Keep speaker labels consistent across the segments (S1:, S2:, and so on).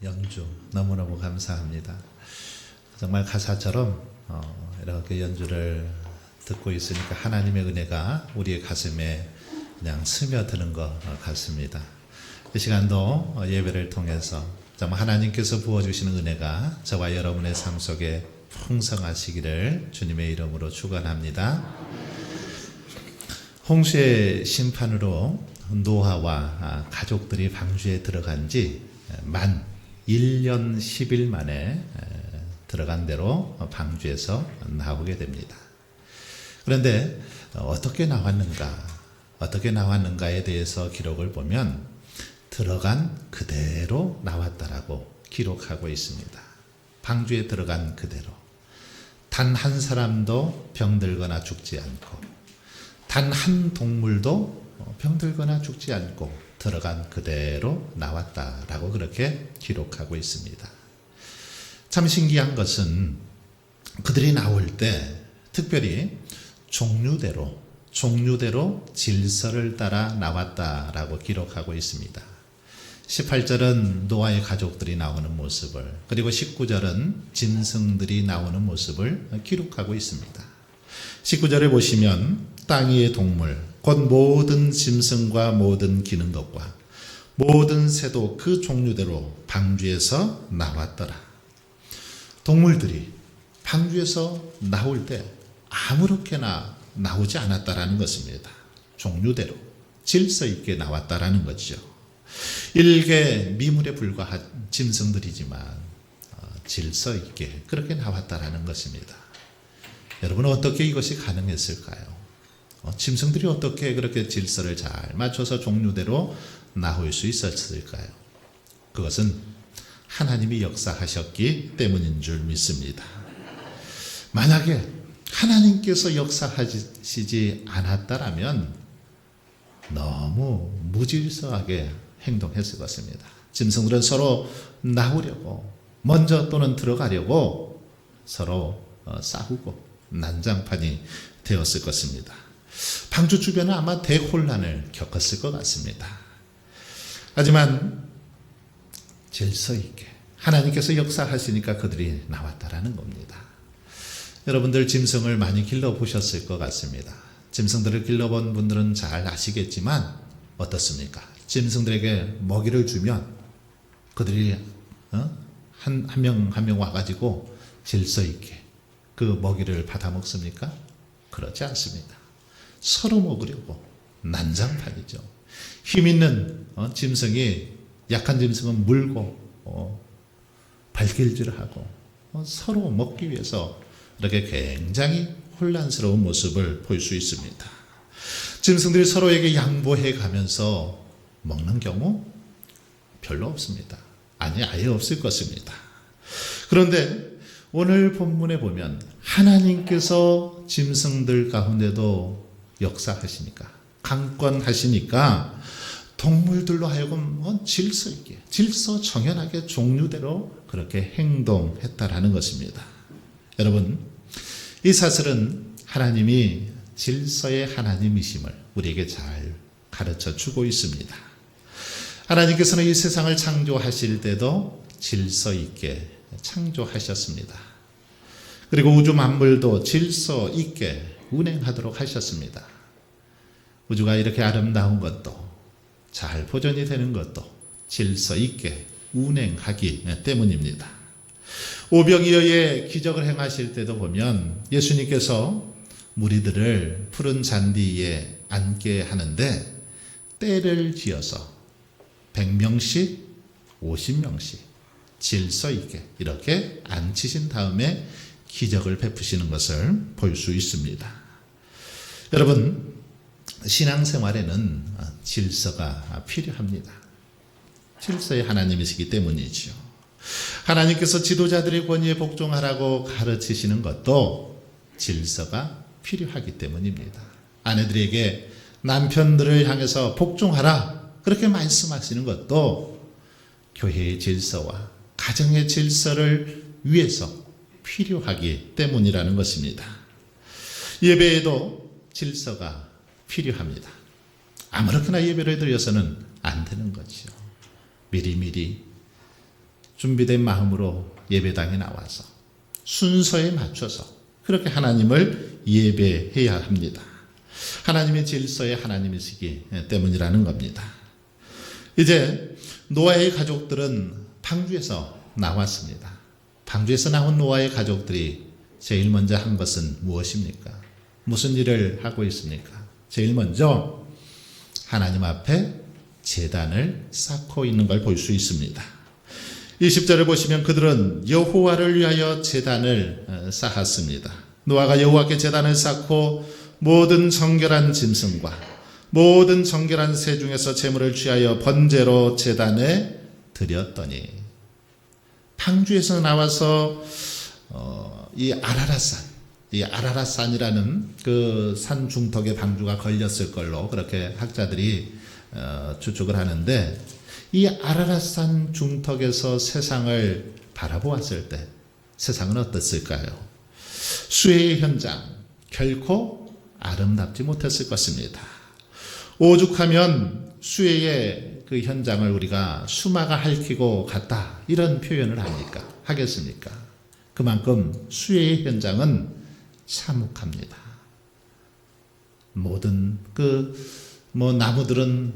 S1: 연주 너무너무 감사합니다. 정말 가사처럼 이렇게 연주를 듣고 있으니까 하나님의 은혜가 우리의 가슴에 그냥 스며드는 것 같습니다. 이 시간도 예배를 통해서 정말 하나님께서 부어주시는 은혜가 저와 여러분의 삶 속에 풍성하시기를 주님의 이름으로 축원합니다. 홍수의 심판으로 노아와 가족들이 방주에 들어간 지 만 1년 10일 만에 들어간 대로 방주에서 나오게 됩니다. 그런데 어떻게 나왔는가에 대해서 기록을 보면 들어간 그대로 나왔다라고 기록하고 있습니다. 방주에 들어간 그대로 단 한 사람도 병들거나 죽지 않고 단 한 동물도 병들거나 죽지 않고 들어간 그대로 나왔다라고 그렇게 기록하고 있습니다. 참 신기한 것은 그들이 나올 때 특별히 종류대로 질서를 따라 나왔다라고 기록하고 있습니다. 18절은 노아의 가족들이 나오는 모습을, 그리고 19절은 짐승들이 나오는 모습을 기록하고 있습니다. 19절에 보시면 땅 위의 동물 곧 모든 짐승과 모든 기는 것과 모든 새도 그 종류대로 방주에서 나왔더라. 동물들이 방주에서 나올 때 아무렇게나 나오지 않았다라는 것입니다. 종류대로 질서 있게 나왔다라는 거죠. 일개 미물에 불과한 짐승들이지만 질서 있게 그렇게 나왔다라는 것입니다. 여러분은 어떻게 이것이 가능했을까요? 짐승들이 어떻게 그렇게 질서를 잘 맞춰서 종류대로 나올 수 있었을까요? 그것은 하나님이 역사하셨기 때문인 줄 믿습니다. 만약에 하나님께서 역사하시지 않았다라면 너무 무질서하게 행동했을 것입니다. 짐승들은 서로 나오려고 먼저 또는 들어가려고 서로 싸우고 난장판이 되었을 것입니다. 방주 주변은 아마 대혼란을 겪었을 것 같습니다. 하지만 질서 있게 하나님께서 역사하시니까 그들이 나왔다라는 겁니다. 여러분들 짐승을 많이 길러보셨을 것 같습니다. 짐승들을 길러본 분들은 잘 아시겠지만 어떻습니까? 짐승들에게 먹이를 주면 그들이 한 명 와가지고 질서 있게 그 먹이를 받아 먹습니까? 그렇지 않습니다. 서로 먹으려고 난장판이죠. 힘 있는 짐승이 약한 짐승은 물고 발길질하고 서로 먹기 위해서 이렇게 굉장히 혼란스러운 모습을 볼 수 있습니다. 짐승들이 서로에게 양보해 가면서 먹는 경우 별로 없습니다. 아니, 아예 없을 것입니다. 그런데 오늘 본문에 보면 하나님께서 짐승들 가운데도 역사하시니까, 강권하시니까 동물들로 하여금 질서 있게, 질서 정연하게 종류대로 그렇게 행동했다라는 것입니다. 여러분, 이 사실은 하나님이 질서의 하나님이심을 우리에게 잘 가르쳐 주고 있습니다. 하나님께서는 이 세상을 창조하실 때도 질서 있게 창조하셨습니다. 그리고 우주 만물도 질서 있게 운행하도록 하셨습니다. 우주가 이렇게 아름다운 것도 잘 보존이 되는 것도 질서 있게 운행하기 때문입니다. 오병이어의 기적을 행하실 때도 보면 예수님께서 무리들을 푸른 잔디 위에 앉게 하는데 때를 지어서 100명씩 50명씩 질서 있게 이렇게 앉히신 다음에 기적을 베푸시는 것을 볼 수 있습니다. 여러분, 신앙생활에는 질서가 필요합니다. 질서의 하나님이시기 때문이죠. 하나님께서 지도자들의 권위에 복종하라고 가르치시는 것도 질서가 필요하기 때문입니다. 아내들에게 남편들을 향해서 복종하라 그렇게 말씀하시는 것도 교회의 질서와 가정의 질서를 위해서 필요하기 때문이라는 것입니다. 예배에도 질서가 필요합니다. 아무렇게나 예배를 드려서는 안 되는 거죠. 미리미리 준비된 마음으로 예배당에 나와서 순서에 맞춰서 그렇게 하나님을 예배해야 합니다. 하나님의 질서에 하나님이시기 때문이라는 겁니다. 이제 노아의 가족들은 방주에서 나왔습니다. 방주에서 나온 노아의 가족들이 제일 먼저 한 것은 무엇입니까? 무슨 일을 하고 있습니까? 제일 먼저 하나님 앞에 제단을 쌓고 있는 걸 볼 수 있습니다. 20절을 보시면 그들은 여호와를 위하여 제단을 쌓았습니다. 노아가 여호와께 제단을 쌓고 모든 정결한 짐승과 모든 정결한 새 중에서 제물을 취하여 번제로 제단에 드렸더니, 방주에서 나와서 이 아라랏산이라는 그 산 중턱에 방주가 걸렸을 걸로 그렇게 학자들이 추측을 하는데, 이 아라랏산 중턱에서 세상을 바라보았을 때 세상은 어땠을까요? 수해의 현장, 결코 아름답지 못했을 것입니다. 오죽하면 수해의 그 현장을 우리가 수마가 핥히고 갔다 이런 표현을 하겠습니까? 그만큼 수해의 현장은 참혹합니다. 모든 나무들은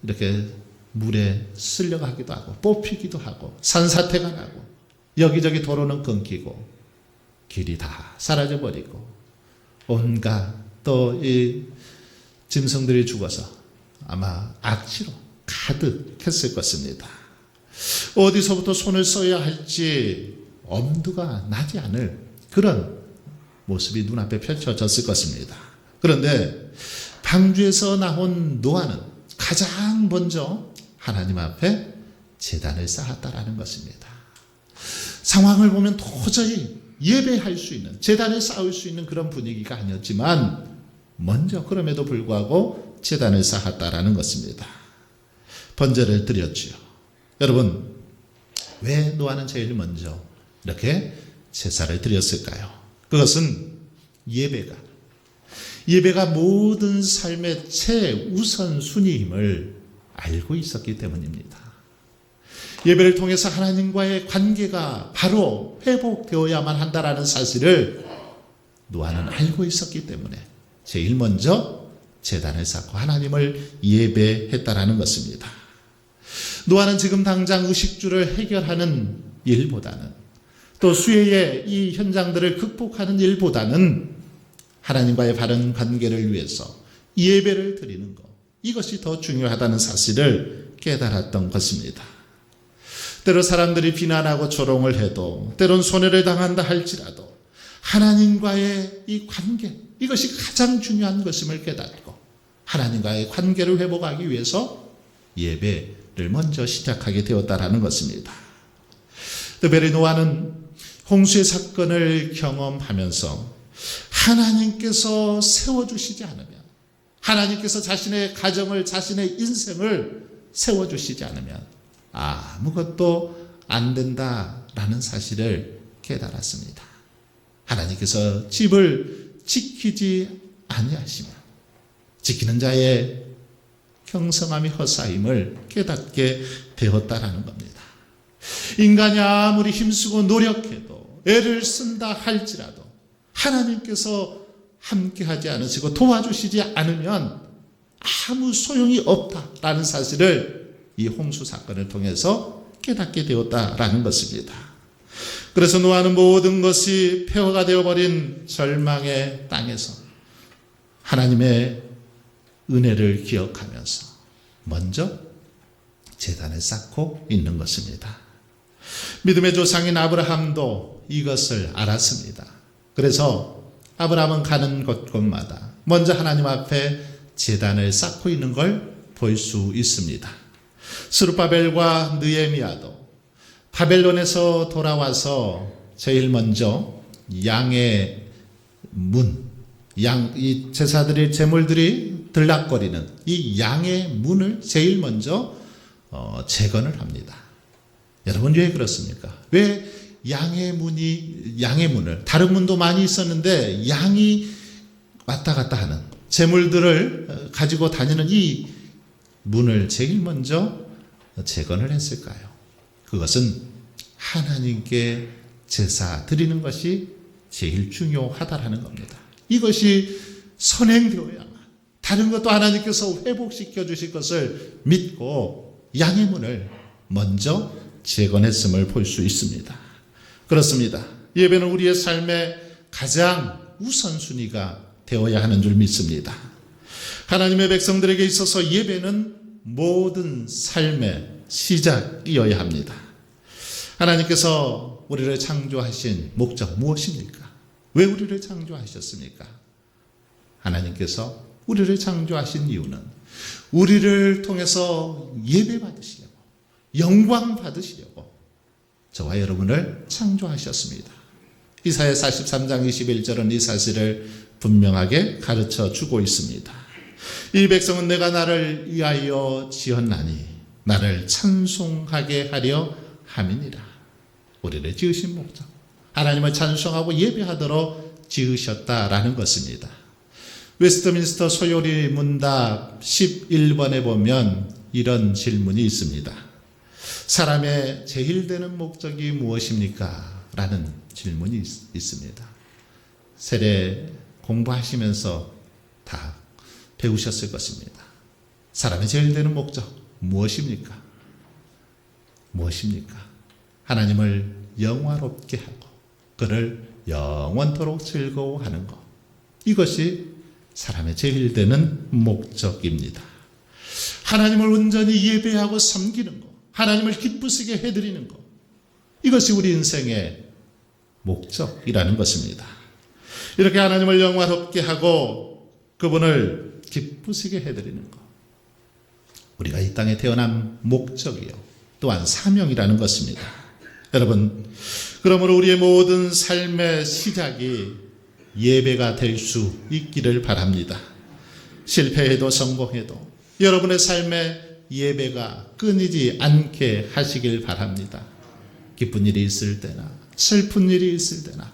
S1: 이렇게 물에 쓸려가기도 하고 뽑히기도 하고 산사태가 나고 여기저기 도로는 끊기고 길이 다 사라져버리고 온갖 또 이 짐승들이 죽어서 아마 악취로 가득했을 것입니다. 어디서부터 손을 써야 할지 엄두가 나지 않을 그런 모습이 눈앞에 펼쳐졌을 것입니다. 그런데 방주에서 나온 노아는 가장 먼저 하나님 앞에 제단을 쌓았다라는 것입니다. 상황을 보면 도저히 예배할 수 있는, 제단을 쌓을 수 있는 그런 분위기가 아니었지만 먼저 그럼에도 불구하고 제단을 쌓았다라는 것입니다. 번제를 드렸지요. 여러분, 왜 노아는 제일 먼저 이렇게 제사를 드렸을까요? 그것은 예배가 모든 삶의 최우선순위임을 알고 있었기 때문입니다. 예배를 통해서 하나님과의 관계가 바로 회복되어야만 한다라는 사실을 노아는 알고 있었기 때문에 제일 먼저 제단을 쌓고 하나님을 예배했다라는 것입니다. 노아는 지금 당장 의식주를 해결하는 일보다는, 또 수해의 이 현장들을 극복하는 일보다는 하나님과의 바른 관계를 위해서 예배를 드리는 것, 이것이 더 중요하다는 사실을 깨달았던 것입니다. 때로 사람들이 비난하고 조롱을 해도, 때론 손해를 당한다 할지라도 하나님과의 이 관계, 이것이 가장 중요한 것임을 깨닫고 하나님과의 관계를 회복하기 위해서 예배를 먼저 시작하게 되었다라는 것입니다. 특별히 노아는 홍수의 사건을 경험하면서 하나님께서 세워주시지 않으면, 하나님께서 자신의 가정을, 자신의 인생을 세워주시지 않으면 아무것도 안 된다라는 사실을 깨달았습니다. 하나님께서 집을 지키지 아니하시면 지키는 자의 경성함이 허사임을 깨닫게 되었다라는 겁니다. 인간이 아무리 힘쓰고 노력해도, 애를 쓴다 할지라도 하나님께서 함께하지 않으시고 도와주시지 않으면 아무 소용이 없다라는 사실을 이 홍수 사건을 통해서 깨닫게 되었다라는 것입니다. 그래서 노아는 모든 것이 폐허가 되어버린 절망의 땅에서 하나님의 은혜를 기억하면서 먼저 제단을 쌓고 있는 것입니다. 믿음의 조상인 아브라함도 이것을 알았습니다. 그래서 아브라함은 가는 곳곳마다 먼저 하나님 앞에 제단을 쌓고 있는 걸 볼 수 있습니다. 스룹바벨과 느헤미야도 바벨론에서 돌아와서 제일 먼저 양의 문, 이 제사드릴 제물들이 들락거리는 이 양의 문을 제일 먼저 재건을 합니다. 여러분, 왜 그렇습니까? 왜 양의 문을, 다른 문도 많이 있었는데 양이 왔다 갔다 하는 제물들을 가지고 다니는 이 문을 제일 먼저 재건을 했을까요? 그것은 하나님께 제사 드리는 것이 제일 중요하다라는 겁니다. 이것이 선행되어야만 다른 것도 하나님께서 회복시켜 주실 것을 믿고 양의 문을 먼저 재건했음을 볼 수 있습니다. 그렇습니다. 예배는 우리의 삶의 가장 우선순위가 되어야 하는 줄 믿습니다. 하나님의 백성들에게 있어서 예배는 모든 삶의 시작이어야 합니다. 하나님께서 우리를 창조하신 목적 무엇입니까? 왜 우리를 창조하셨습니까? 하나님께서 우리를 창조하신 이유는 우리를 통해서 예배 받으시려고, 영광 받으시려고 저와 여러분을 창조하셨습니다. 이사야 43장 21절은 이 사실을 분명하게 가르쳐 주고 있습니다. 이 백성은 내가 나를 위하여 지었나니 나를 찬송하게 하려 함이니라. 우리를 지으신 목적, 하나님을 찬송하고 예배하도록 지으셨다라는 것입니다. 웨스트민스터 소요리 문답 11번에 보면 이런 질문이 있습니다. 사람의 제일 되는 목적이 무엇입니까? 라는 질문이 있습니다. 세례 공부하시면서 다 배우셨을 것입니다. 사람의 제일 되는 목적 무엇입니까? 무엇입니까? 하나님을 영화롭게 하고 그를 영원토록 즐거워하는 것. 이것이 사람의 제일 되는 목적입니다. 하나님을 온전히 예배하고 섬기는 것, 하나님을 기쁘시게 해드리는 것, 이것이 우리 인생의 목적이라는 것입니다. 이렇게 하나님을 영화롭게 하고 그분을 기쁘시게 해드리는 것, 우리가 이 땅에 태어난 목적이요 또한 사명이라는 것입니다. 여러분, 그러므로 우리의 모든 삶의 시작이 예배가 될 수 있기를 바랍니다. 실패해도 성공해도 여러분의 삶에 예배가 끊이지 않게 하시길 바랍니다. 기쁜 일이 있을 때나 슬픈 일이 있을 때나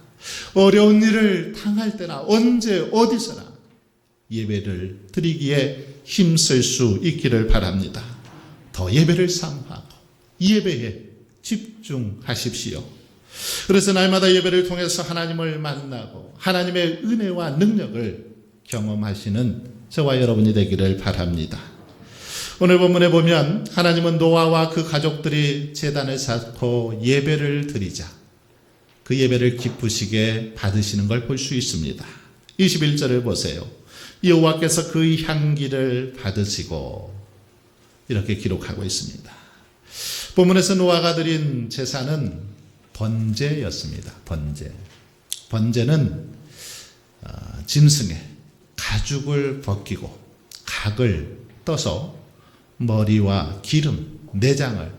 S1: 어려운 일을 당할 때나 언제 어디서나 예배를 드리기에 힘쓸 수 있기를 바랍니다. 더 예배를 사모하고 예배에 집중하십시오. 그래서 날마다 예배를 통해서 하나님을 만나고 하나님의 은혜와 능력을 경험하시는 저와 여러분이 되기를 바랍니다. 오늘 본문에 보면 하나님은 노아와 그 가족들이 제단을 쌓고 예배를 드리자 그 예배를 기쁘시게 받으시는 걸 볼 수 있습니다. 21절을 보세요. 여호와께서 그 향기를 받으시고 이렇게 기록하고 있습니다. 본문에서 노아가 드린 제사는 번제였습니다. 번제는 짐승의 가죽을 벗기고 각을 떠서 머리와 기름, 내장을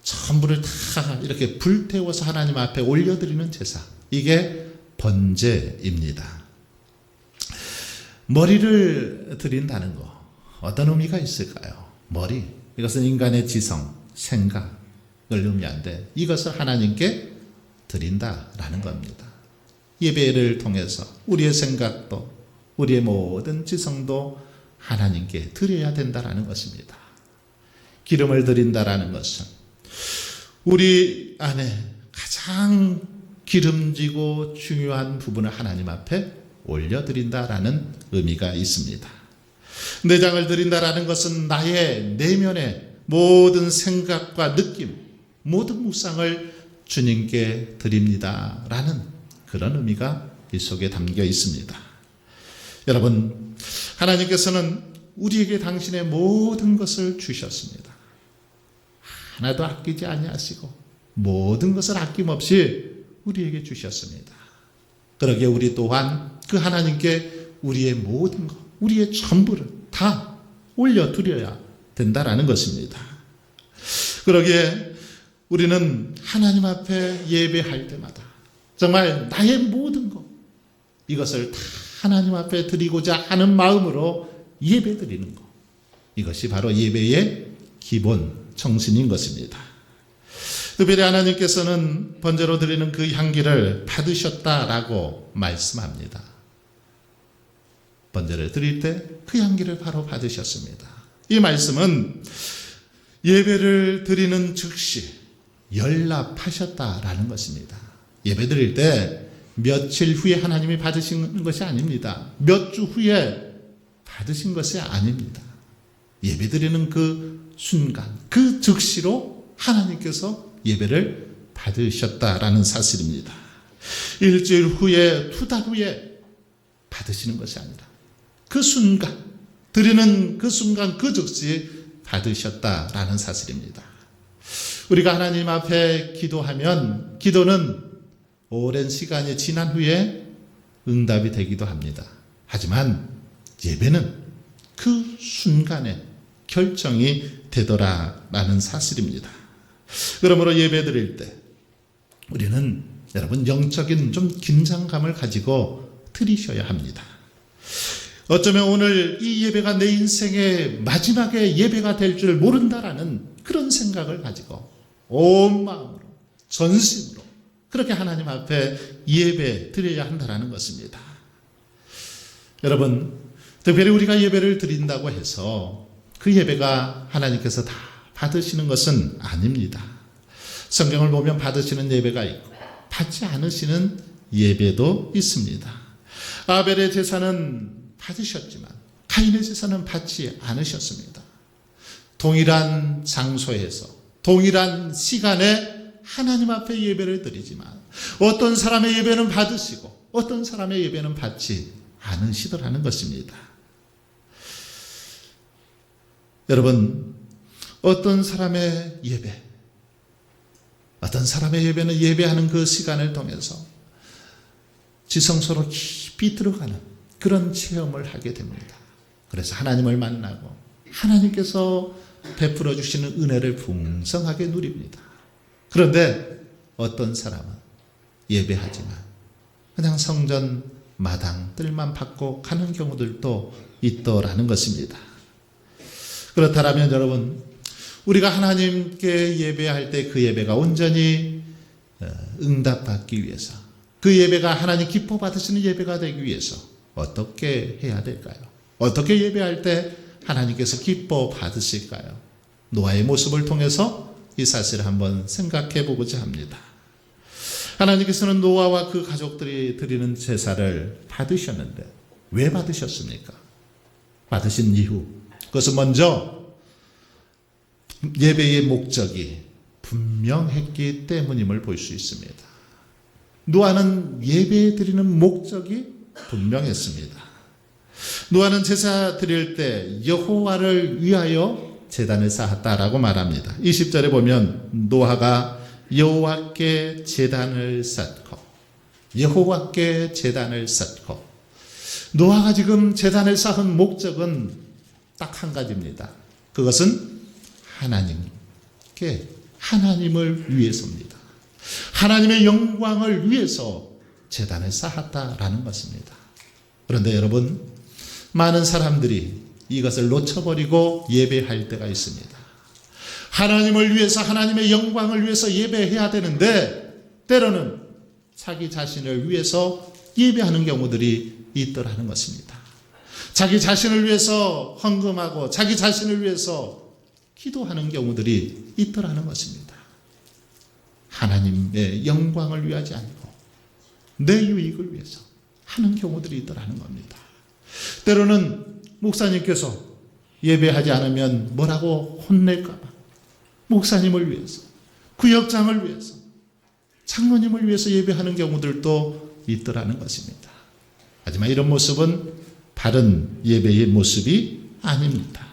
S1: 전부를 다 이렇게 불태워서 하나님 앞에 올려드리는 제사, 이게 번제입니다. 머리를 드린다는 거 어떤 의미가 있을까요? 머리, 이것은 인간의 지성, 생각을 의미하는데 이것을 하나님께 드린다라는 겁니다. 예배를 통해서 우리의 생각도 우리의 모든 지성도 하나님께 드려야 된다라는 것입니다. 기름을 드린다라는 것은 우리 안에 가장 기름지고 중요한 부분을 하나님 앞에 올려드린다라는 의미가 있습니다. 내장을 드린다라는 것은 나의 내면의 모든 생각과 느낌, 모든 묵상을 주님께 드립니다라는 그런 의미가 이 속에 담겨 있습니다. 여러분, 하나님께서는 우리에게 당신의 모든 것을 주셨습니다. 하나도 아끼지 아니하시고 모든 것을 아낌없이 우리에게 주셨습니다. 그러기에 우리 또한 그 하나님께 우리의 모든 것, 우리의 전부를 다 올려드려야 된다라는 것입니다. 그러기에 우리는 하나님 앞에 예배할 때마다 정말 나의 모든 것, 이것을 다 하나님 앞에 드리고자 하는 마음으로 예배 드리는 것, 이것이 바로 예배의 기본 정신인 것입니다. 특별히 하나님께서는 번제로 드리는 그 향기를 받으셨다라고 말씀합니다. 번제를 드릴 때 그 향기를 바로 받으셨습니다. 이 말씀은 예배를 드리는 즉시 연락하셨다라는 것입니다. 예배 드릴 때 며칠 후에 하나님이 받으시는 것이 아닙니다. 몇 주 후에 받으신 것이 아닙니다. 예배 드리는 그 순간, 그 즉시로 하나님께서 예배를 받으셨다라는 사실입니다. 일주일 후에, 2달 후에 받으시는 것이 아니라 그 순간, 드리는 그 순간, 그 즉시 받으셨다라는 사실입니다. 우리가 하나님 앞에 기도하면 기도는 오랜 시간이 지난 후에 응답이 되기도 합니다. 하지만 예배는 그 순간에 결정이 되더라라는 사실입니다. 그러므로 예배 드릴 때 우리는 여러분 영적인 좀 긴장감을 가지고 드리셔야 합니다. 어쩌면 오늘 이 예배가 내 인생의 마지막의 예배가 될 줄 모른다라는 그런 생각을 가지고 온 마음으로 전심으로 그렇게 하나님 앞에 예배 드려야 한다는 것입니다. 여러분, 특별히 우리가 예배를 드린다고 해서 그 예배가 하나님께서 다 받으시는 것은 아닙니다. 성경을 보면 받으시는 예배가 있고 받지 않으시는 예배도 있습니다. 아벨의 제사는 받으셨지만 가인의 제사는 받지 않으셨습니다. 동일한 장소에서 동일한 시간에 하나님 앞에 예배를 드리지만 어떤 사람의 예배는 받으시고 어떤 사람의 예배는 받지 않으시더라는 것입니다. 여러분, 어떤 사람의 예배는 예배하는 그 시간을 통해서 지성소로 깊이 들어가는 그런 체험을 하게 됩니다. 그래서 하나님을 만나고 하나님께서 베풀어 주시는 은혜를 풍성하게 누립니다. 그런데 어떤 사람은 예배하지만 그냥 성전 마당 뜰만 받고 가는 경우들도 있더라는 것입니다. 그렇다면 여러분, 우리가 하나님께 예배할 때 그 예배가 온전히 응답받기 위해서, 그 예배가 하나님 기뻐 받으시는 예배가 되기 위해서 어떻게 해야 될까요? 어떻게 예배할 때 하나님께서 기뻐 받으실까요? 노아의 모습을 통해서 이 사실을 한번 생각해 보고자 합니다. 하나님께서는 노아와 그 가족들이 드리는 제사를 받으셨는데 왜 받으셨습니까? 받으신 이유, 그것은 먼저 예배의 목적이 분명했기 때문임을 볼 수 있습니다. 노아는 예배 드리는 목적이 분명했습니다. 노아는 제사 드릴 때 여호와를 위하여 제단을 쌓았다라고 말합니다. 20절에 보면 노아가 여호와께 제단을 쌓고 여호와께 제단을 쌓고, 노아가 지금 제단을 쌓은 목적은 딱 한 가지입니다. 그것은 하나님을 위해서입니다. 하나님의 영광을 위해서 제단을 쌓았다라는 것입니다. 그런데 여러분, 많은 사람들이 이것을 놓쳐버리고 예배할 때가 있습니다. 하나님을 위해서, 하나님의 영광을 위해서 예배해야 되는데 때로는 자기 자신을 위해서 예배하는 경우들이 있더라는 것입니다. 자기 자신을 위해서 헌금하고 자기 자신을 위해서 기도하는 경우들이 있더라는 것입니다. 하나님의 영광을 위하지 않고 내 유익을 위해서 하는 경우들이 있더라는 겁니다. 때로는 목사님께서 예배하지 않으면 뭐라고 혼낼까 봐 목사님을 위해서, 구역장을 위해서, 장로님을 위해서 예배하는 경우들도 있더라는 것입니다. 하지만 이런 모습은 바른 예배의 모습이 아닙니다.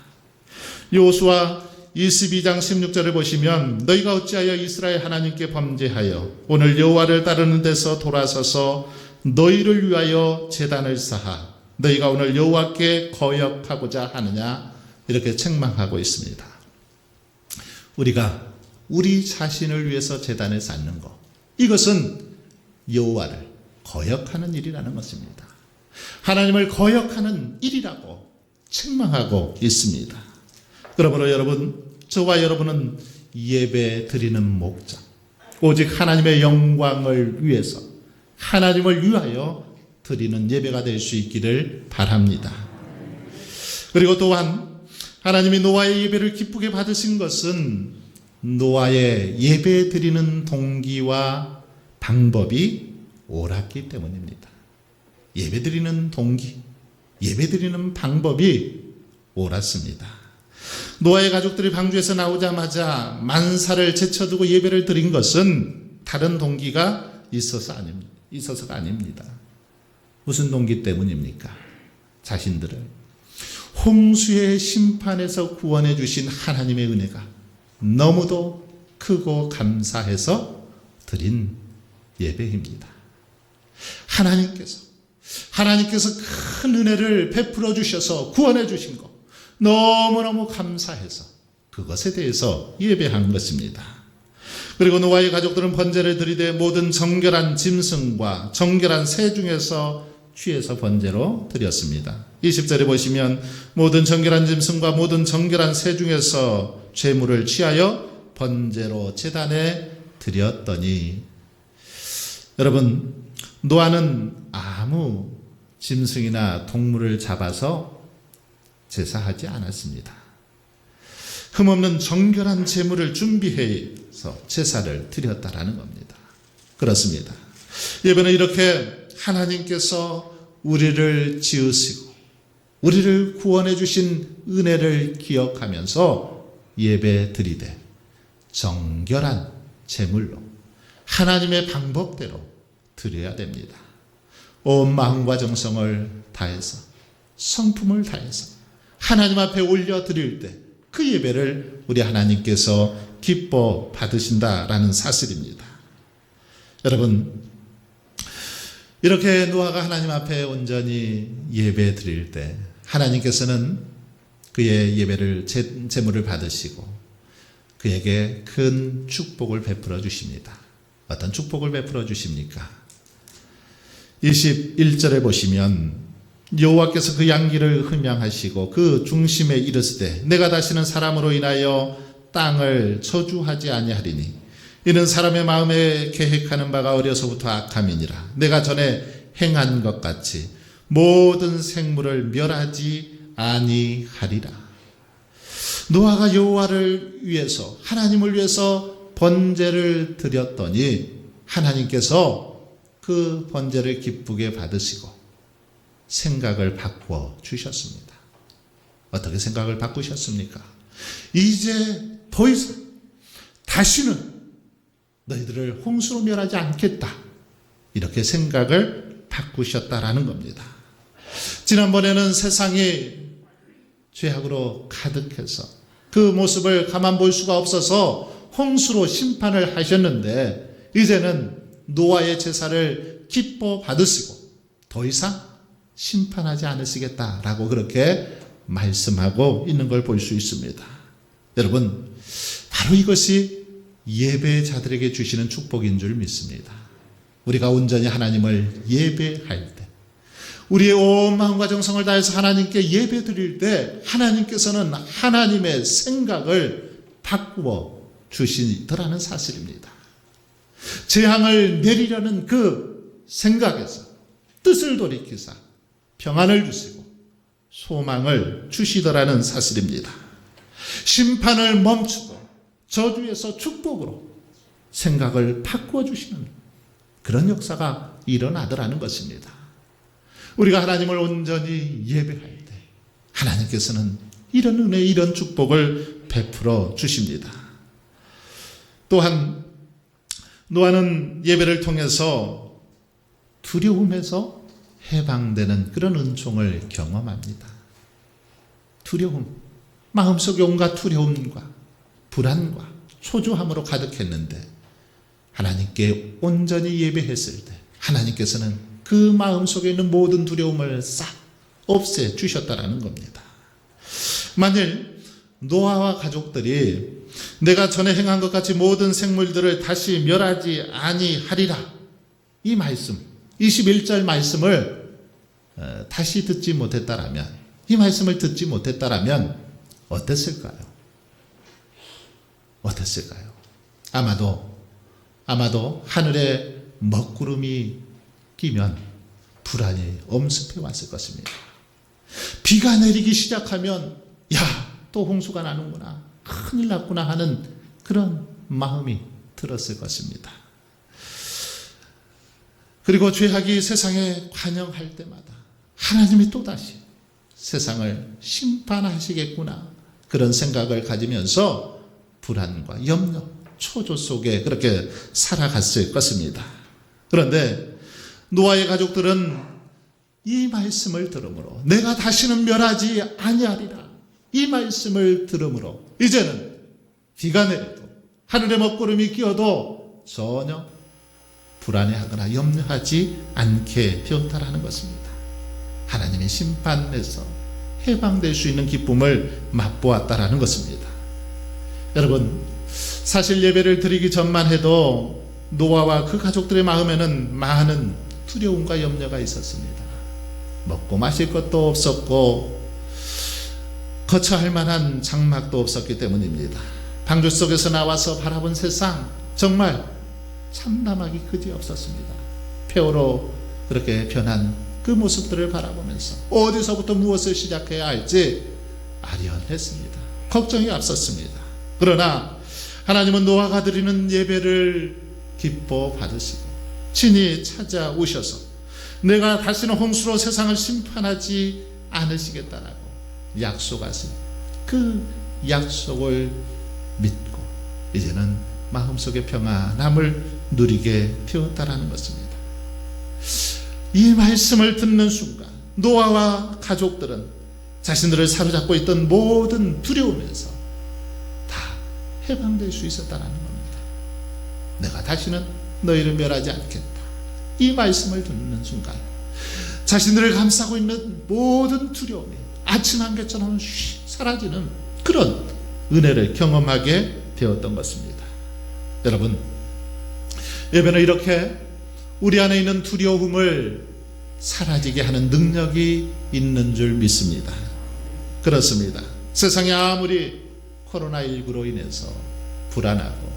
S1: 여호수아 22장 16절을 보시면 너희가 어찌하여 이스라엘 하나님께 범죄하여 오늘 여호와를 따르는 데서 돌아서서 너희를 위하여 제단을 쌓아 너희가 오늘 여호와께 거역하고자 하느냐, 이렇게 책망하고 있습니다. 우리가 우리 자신을 위해서 제단을 쌓는 것, 이것은 여호와를 거역하는 일이라는 것입니다. 하나님을 거역하는 일이라고 책망하고 있습니다. 그러므로 여러분, 저와 여러분은 예배 드리는 목적, 오직 하나님의 영광을 위해서, 하나님을 위하여 드리는 예배가 될 수 있기를 바랍니다. 그리고 또한 하나님이 노아의 예배를 기쁘게 받으신 것은 노아의 예배 드리는 동기와 방법이 옳았기 때문입니다. 예배 드리는 동기, 예배 드리는 방법이 옳았습니다. 노아의 가족들이 방주에서 나오자마자 만사를 제쳐두고 예배를 드린 것은 다른 동기가 있어서가 아닙니다. 무슨 동기 때문입니까? 자신들을 홍수의 심판에서 구원해 주신 하나님의 은혜가 너무도 크고 감사해서 드린 예배입니다. 하나님께서 큰 은혜를 베풀어 주셔서 구원해 주신 것 너무너무 감사해서 그것에 대해서 예배한 것입니다. 그리고 노아의 가족들은 번제를 드리되 모든 정결한 짐승과 정결한 새 중에서 취해서 번제로 드렸습니다. 20절에 보시면 모든 정결한 짐승과 모든 정결한 새 중에서 제물을 취하여 번제로 제단에 드렸더니, 여러분, 노아는 아무 짐승이나 동물을 잡아서 제사하지 않았습니다. 흠없는 정결한 제물을 준비해서 제사를 드렸다라는 겁니다. 그렇습니다. 예배는 이렇게 하나님께서 우리를 지으시고 우리를 구원해 주신 은혜를 기억하면서 예배 드리되 정결한 제물로 하나님의 방법대로 드려야 됩니다. 온 마음과 정성을 다해서 성품을 다해서 하나님 앞에 올려 드릴 때 그 예배를 우리 하나님께서 기뻐 받으신다라는 사실입니다. 여러분, 이렇게 노아가 하나님 앞에 온전히 예배 드릴 때 하나님께서는 그의 예배를 제물을 받으시고 그에게 큰 축복을 베풀어 주십니다. 어떤 축복을 베풀어 주십니까? 21절에 보시면 여호와께서 그 양기를 흠양하시고 그 중심에 이르시되 내가 다시는 사람으로 인하여 땅을 저주하지 아니하리니 이는 사람의 마음에 계획하는 바가 어려서부터 악함이니라. 내가 전에 행한 것 같이 모든 생물을 멸하지 아니하리라. 노아가 여호와를 위해서 하나님을 위해서 번제를 드렸더니 하나님께서 그 번제를 기쁘게 받으시고 생각을 바꾸어 주셨습니다. 어떻게 생각을 바꾸셨습니까? 이제 더 이상 다시는 너희들을 홍수로 멸하지 않겠다. 이렇게 생각을 바꾸셨다라는 겁니다. 지난번에는 세상이 죄악으로 가득해서 그 모습을 가만 볼 수가 없어서 홍수로 심판을 하셨는데 이제는 노아의 제사를 기뻐 받으시고 더 이상 심판하지 않으시겠다라고 그렇게 말씀하고 있는 걸 볼 수 있습니다. 여러분, 바로 이것이 예배자들에게 주시는 축복인 줄 믿습니다. 우리가 온전히 하나님을 예배할 때, 우리의 온 마음과 정성을 다해서 하나님께 예배 드릴 때 하나님께서는 하나님의 생각을 바꾸어 주시더라는 사실입니다. 재앙을 내리려는 그 생각에서 뜻을 돌이키사 평안을 주시고 소망을 주시더라는 사실입니다. 심판을 멈추고 저주에서 축복으로 생각을 바꾸어 주시는 그런 역사가 일어나더라는 것입니다. 우리가 하나님을 온전히 예배할 때 하나님께서는 이런 은혜, 이런 축복을 베풀어 주십니다. 또한 노아는 예배를 통해서 두려움에서 해방되는 그런 은총을 경험합니다. 두려움, 마음속에 온갖 두려움과 불안과 초조함으로 가득했는데 하나님께 온전히 예배했을 때 하나님께서는 그 마음속에 있는 모든 두려움을 싹 없애 주셨다라는 겁니다. 만일 노아와 가족들이 내가 전에 행한 것 같이 모든 생물들을 다시 멸하지 아니하리라, 이 말씀 21절 말씀을 다시 듣지 못했다라면, 이 말씀을 듣지 못했다라면 어땠을까요? 아마도 하늘에 먹구름이 끼면 불안이 엄습해 왔을 것입니다. 비가 내리기 시작하면 야, 또 홍수가 나는구나, 큰일 났구나 하는 그런 마음이 들었을 것입니다. 그리고 죄악이 세상에 관영할 때마다 하나님이 또다시 세상을 심판하시겠구나, 그런 생각을 가지면서 불안과 염려, 초조 속에 그렇게 살아갔을 것입니다. 그런데 노아의 가족들은 이 말씀을 들으므로, 내가 다시는 멸하지 아니하리라, 이 말씀을 들으므로 이제는 비가 내려도 하늘에 먹구름이 끼어도 전혀 불안해하거나 염려하지 않게 되었다라는 것입니다. 하나님의 심판에서 해방될 수 있는 기쁨을 맛보았다라는 것입니다. 여러분, 사실 예배를 드리기 전만 해도 노아와 그 가족들의 마음에는 많은 두려움과 염려가 있었습니다. 먹고 마실 것도 없었고 거처할 만한 장막도 없었기 때문입니다. 방주 속에서 나와서 바라본 세상, 정말 참담하기 그지없었습니다. 폐허로 그렇게 변한 그 모습들을 바라보면서 어디서부터 무엇을 시작해야 할지 아련했습니다. 걱정이 앞섰습니다. 그러나 하나님은 노아가 드리는 예배를 기뻐 받으시고 친히 찾아오셔서 내가 다시는 홍수로 세상을 심판하지 않으시겠다라고 약속하신 그 약속을 믿고 이제는 마음속의 평안함을 누리게 되었다라는 것입니다. 이 말씀을 듣는 순간 노아와 가족들은 자신들을 사로잡고 있던 모든 두려움에서 다 해방될 수 있었다는 겁니다. 내가 다시는 너희를 멸하지 않겠다, 이 말씀을 듣는 순간 자신들을 감싸고 있는 모든 두려움이 아침 안개처럼 사라지는 그런 은혜를 경험하게 되었던 것입니다. 여러분, 예배는 이렇게 우리 안에 있는 두려움을 사라지게 하는 능력이 있는 줄 믿습니다. 그렇습니다. 세상이 아무리 코로나19로 인해서 불안하고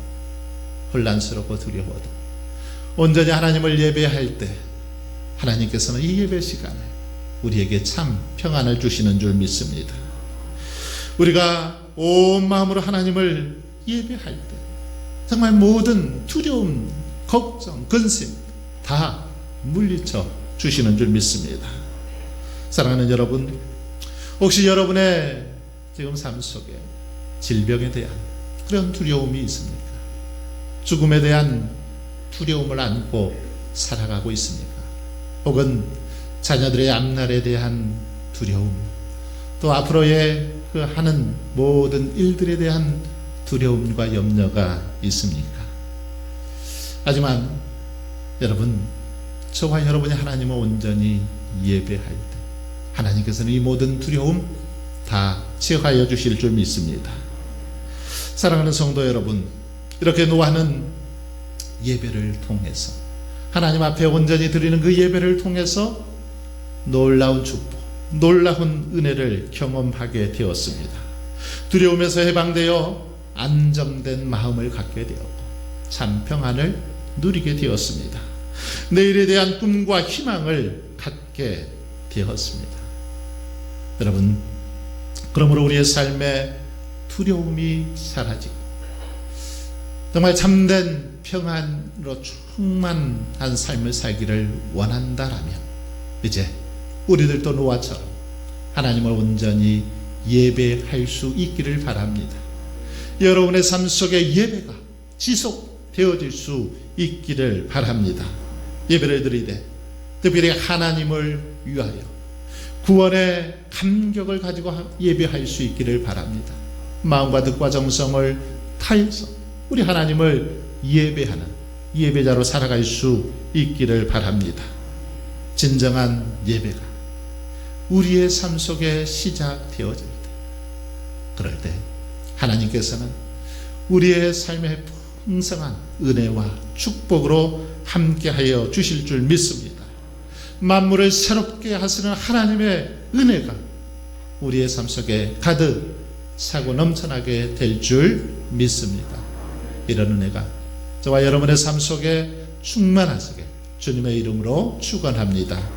S1: 혼란스럽고 두려워도 온전히 하나님을 예배할 때 하나님께서는 이 예배 시간에 우리에게 참 평안을 주시는 줄 믿습니다. 우리가 온 마음으로 하나님을 예배할 때 정말 모든 두려움, 걱정, 근심 다 물리쳐 주시는 줄 믿습니다. 사랑하는 여러분, 혹시 여러분의 지금 삶 속에 질병에 대한 그런 두려움이 있습니까? 죽음에 대한 두려움을 안고 살아가고 있습니까? 혹은 자녀들의 앞날에 대한 두려움, 또 앞으로의 그 하는 모든 일들에 대한 두려움과 염려가 있습니까? 하지만 여러분, 저와 여러분이 하나님을 온전히 예배할 때 하나님께서는 이 모든 두려움 다 제거하여 주실 줄 믿습니다. 사랑하는 성도 여러분, 이렇게 노아는 예배를 통해서 하나님 앞에 온전히 드리는 그 예배를 통해서 놀라운 축복, 놀라운 은혜를 경험하게 되었습니다. 두려움에서 해방되어 안정된 마음을 갖게 되었고 참 평안을 누리게 되었습니다. 내일에 대한 꿈과 희망을 갖게 되었습니다. 여러분, 그러므로 우리의 삶에 두려움이 사라지고 정말 참된 평안으로 충만한 삶을 살기를 원한다라면 이제 우리들도 노아처럼 하나님을 온전히 예배할 수 있기를 바랍니다. 여러분의 삶 속에 예배가 지속되어질 수 있기를 바랍니다. 예배를 드리되 특별히 하나님을 위하여 구원의 감격을 가지고 예배할 수 있기를 바랍니다. 마음과 뜻과 정성을 다해서 우리 하나님을 예배하는 예배자로 살아갈 수 있기를 바랍니다. 진정한 예배가 우리의 삶 속에 시작되어질 때, 그럴 때 하나님께서는 우리의 삶의 풍성한 은혜와 축복으로 함께하여 주실 줄 믿습니다. 만물을 새롭게 하시는 하나님의 은혜가 우리의 삶 속에 가득 차고 넘쳐나게 될 줄 믿습니다. 이런 은혜가 저와 여러분의 삶 속에 충만하시게 주님의 이름으로 축원합니다.